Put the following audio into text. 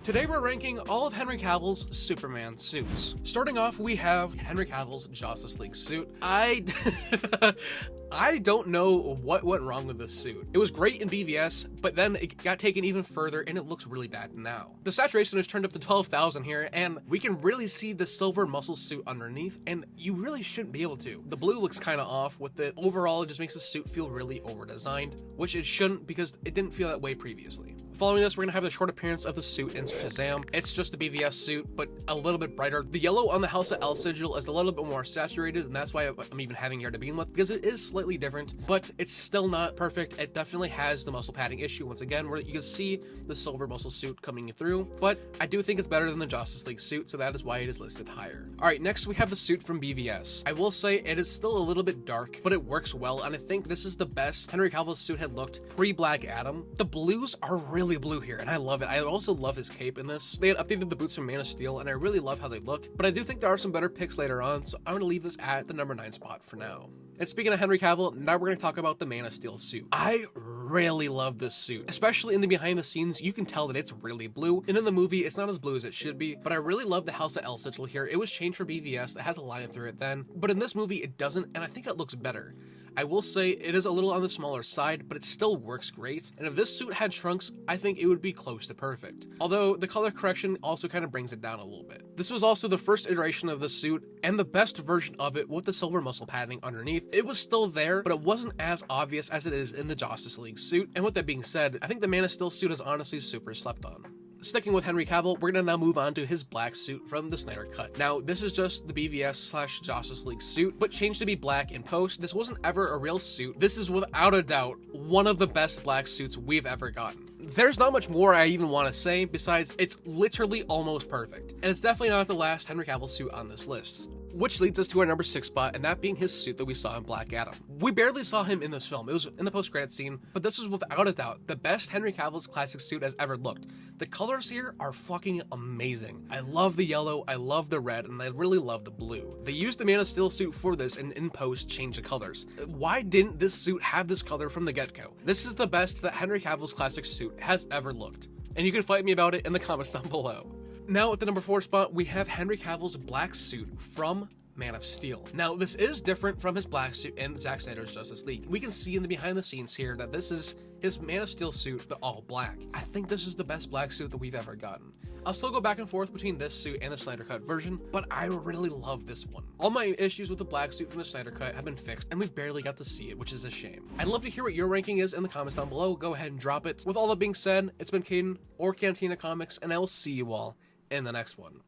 Today we're ranking all of Henry Cavill's Superman suits. Starting off, we have Henry Cavill's Justice League suit. I don't know what went wrong with this suit. It was great in BVS, but then it got taken even further and it looks really bad now. The saturation is turned up to 12,000 here, and we can really see the silver muscle suit underneath, and you really shouldn't be able to. The blue looks kind of off with it. Overall, it just makes the suit feel really over-designed, which it shouldn't because it didn't feel that way previously. Following this, we're gonna have the short appearance of the suit in Shazam. It's just a BVS suit, but a little bit brighter. The yellow on the House of L sigil is a little bit more saturated, and that's why I'm even having here to begin with, because it is slightly different, but it's still not perfect. It definitely has the muscle padding issue once again, where you can see the silver muscle suit coming through, but I do think it's better than the Justice League suit, so that is why it is listed higher. All right, next we have the suit from BVS. I will say it is still a little bit dark, but it works well, and I think this is the best Henry Cavill's suit had looked pre-Black Adam. The blues are really blue here, and I love it. I also love his cape in this. They had updated the boots from Man of Steel, and I really love how they look, but I do think there are some better picks later on, so I'm gonna leave this at the number 9 spot for now. And speaking of Henry Cavill, now we're going to talk about the Man of Steel suit. I really love this suit, especially in the behind the scenes. You can tell that it's really blue, and in the movie, it's not as blue as it should be, but I really love the House of L sigil here. It was changed for BVS. It has a line through it then, but in this movie, it doesn't, and I think it looks better. I will say it is a little on the smaller side, but it still works great, and if this suit had trunks, I think it would be close to perfect. Although the color correction also kind of brings it down a little bit. This was also the first iteration of the suit, and the best version of it with the silver muscle padding underneath. It was still there, but it wasn't as obvious as it is in the Justice League suit, and with that being said, I think the Man of Steel suit is honestly super slept on. Sticking with Henry Cavill, we're gonna now move on to his black suit from the Snyder Cut. Now, this is just the BVS/Justice League suit, but changed to be black in post. This wasn't ever a real suit. This is without a doubt one of the best black suits we've ever gotten. There's not much more I even want to say besides it's literally almost perfect. And it's definitely not the last Henry Cavill suit on this list. Which leads us to our number 6 spot, and that being his suit that we saw in Black Adam. We barely saw him in this film. It was in the post-credit scene, but this is without a doubt the best Henry Cavill's classic suit has ever looked. The colors here are fucking amazing. I love the yellow, I love the red, and I really love the blue. They used the Man of Steel suit for this and in post changed the colors. Why didn't this suit have this color from the get-go? This is the best that Henry Cavill's classic suit has ever looked. And you can fight me about it in the comments down below. Now at the number 4 spot, we have Henry Cavill's black suit from Man of Steel. Now, this is different from his black suit in Zack Snyder's Justice League. We can see in the behind the scenes here that this is his Man of Steel suit, but all black. I think this is the best black suit that we've ever gotten. I'll still go back and forth between this suit and the Snyder Cut version, but I really love this one. All my issues with the black suit from the Snyder Cut have been fixed, and we barely got to see it, which is a shame. I'd love to hear what your ranking is in the comments down below. Go ahead and drop it. With all that being said, it's been Caden or Cantina Comics, and I will see you all in the next one.